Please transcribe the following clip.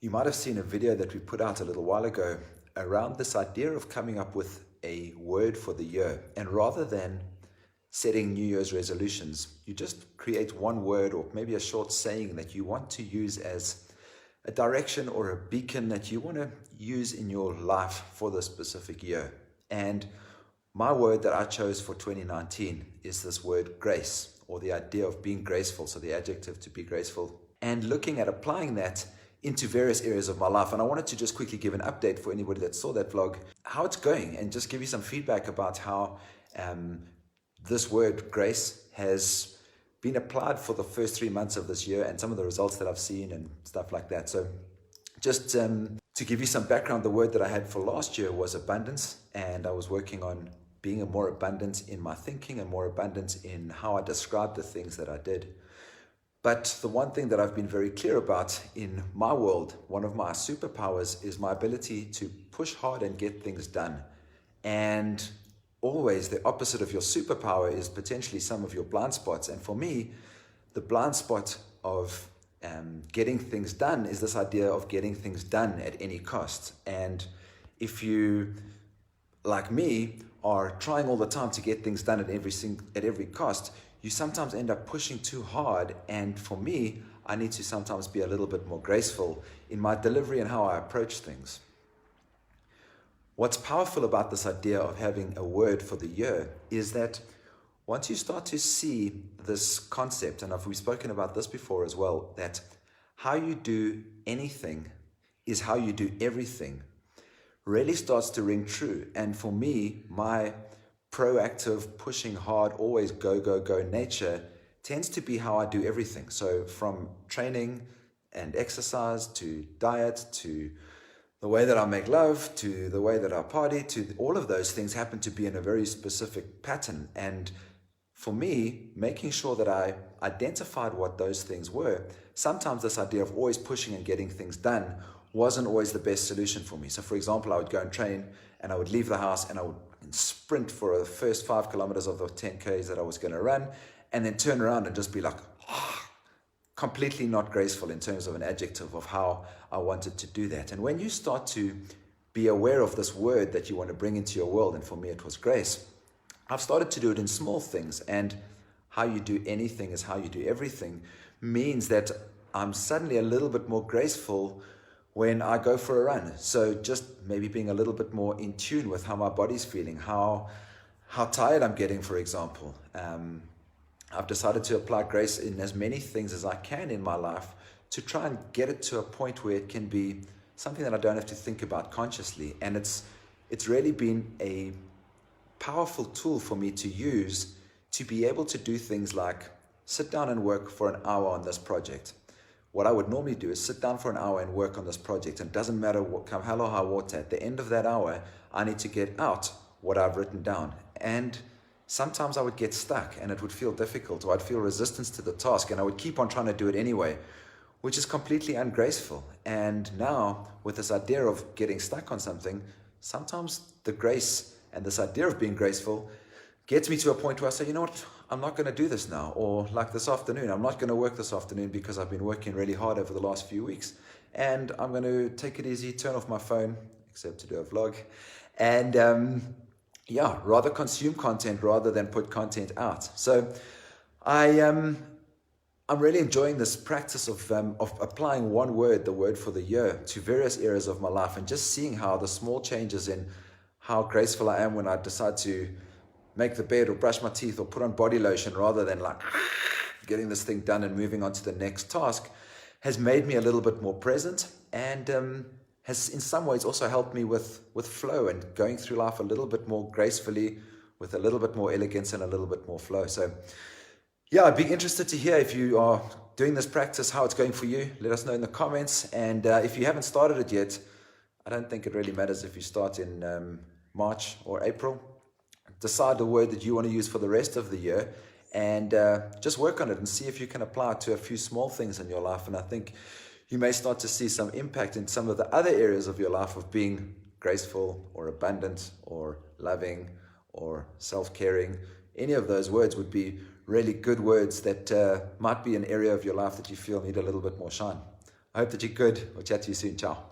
You might have seen a video that we put out a little while ago around this idea of coming up with a word for the year. And rather than setting New Year's resolutions, you just create one word or maybe a short saying that you want to use as a direction or a beacon that you want to use in your life for this specific year. And my word that I chose for 2019 is this word grace, or the idea of being graceful. So the adjective to be graceful, and looking at applying that into various areas of my life. And I wanted to just quickly give an update for anybody that saw that vlog, how it's going, and just give you some feedback about how this word grace has been applied for the first 3 months of this year and some of the results that I've seen and stuff like that. So just to give you some background, the word that I had for last year was abundance, and I was working on being more abundant in my thinking and more abundant in how I described the things that I did. But the one thing that I've been very clear about in my world, one of my superpowers, is my ability to push hard and get things done. And always the opposite of your superpower is potentially some of your blind spots. And for me, the blind spot of getting things done is this idea of getting things done at any cost. And if you, like me, are trying all the time to get things done at every cost, you sometimes end up pushing too hard. And for me, I need to sometimes be a little bit more graceful in my delivery and how I approach things. What's powerful about this idea of having a word for the year is that once you start to see this concept, and we've spoken about this before as well, that how you do anything is how you do everything, really starts to ring true. And for me, my proactive, pushing hard, always go, go, go nature tends to be how I do everything. So from training and exercise to diet to the way that I make love to the way that I party, to all of those things happen to be in a very specific pattern. And for me, making sure that I identified what those things were, sometimes this idea of always pushing and getting things done wasn't always the best solution for me. So for example, I would go and train and I would leave the house and I would sprint for the first 5 kilometers of the 10Ks that I was going to run, and then turn around and just be like, completely not graceful in terms of an adjective of how I wanted to do that. And when you start to be aware of this word that you want to bring into your world, and for me it was grace, I've started to do it in small things. And how you do anything is how you do everything means that I'm suddenly a little bit more graceful when I go for a run. So just maybe being a little bit more in tune with how my body's feeling, how tired I'm getting, for example. I've decided to apply grace in as many things as I can in my life to try and get it to a point where it can be something that I don't have to think about consciously. And it's really been a powerful tool for me to use to be able to do things like sit down and work for an hour on this project. What I would normally do is sit down for an hour and work on this project, and it doesn't matter what come hell or high water. At the end of that hour, I need to get out what I've written down. And sometimes I would get stuck and it would feel difficult, or I'd feel resistance to the task, and I would keep on trying to do it anyway, which is completely ungraceful. And now with this idea of getting stuck on something, sometimes the grace and this idea of being graceful gets me to a point where I say, you know what, I'm not going to do this now. Or like this afternoon, I'm not going to work this afternoon because I've been working really hard over the last few weeks. And I'm going to take it easy, turn off my phone, except to do a vlog. And rather consume content rather than put content out. So I'm really enjoying this practice of applying one word, the word for the year, to various areas of my life, and just seeing how the small changes in how graceful I am when I decide to make the bed or brush my teeth or put on body lotion rather than like getting this thing done and moving on to the next task has made me a little bit more present, and has in some ways also helped me with flow and going through life a little bit more gracefully, with a little bit more elegance and a little bit more flow. So yeah, I'd be interested to hear if you are doing this practice, how it's going for you. Let us know in the comments. And if you haven't started it yet, I don't think it really matters if you start in March or April. Decide the word that you want to use for the rest of the year, and just work on it and see if you can apply it to a few small things in your life. And I think you may start to see some impact in some of the other areas of your life of being graceful or abundant or loving or self-caring. Any of those words would be really good words that might be an area of your life that you feel need a little bit more shine. I hope that you're good. We'll chat to you soon. Ciao.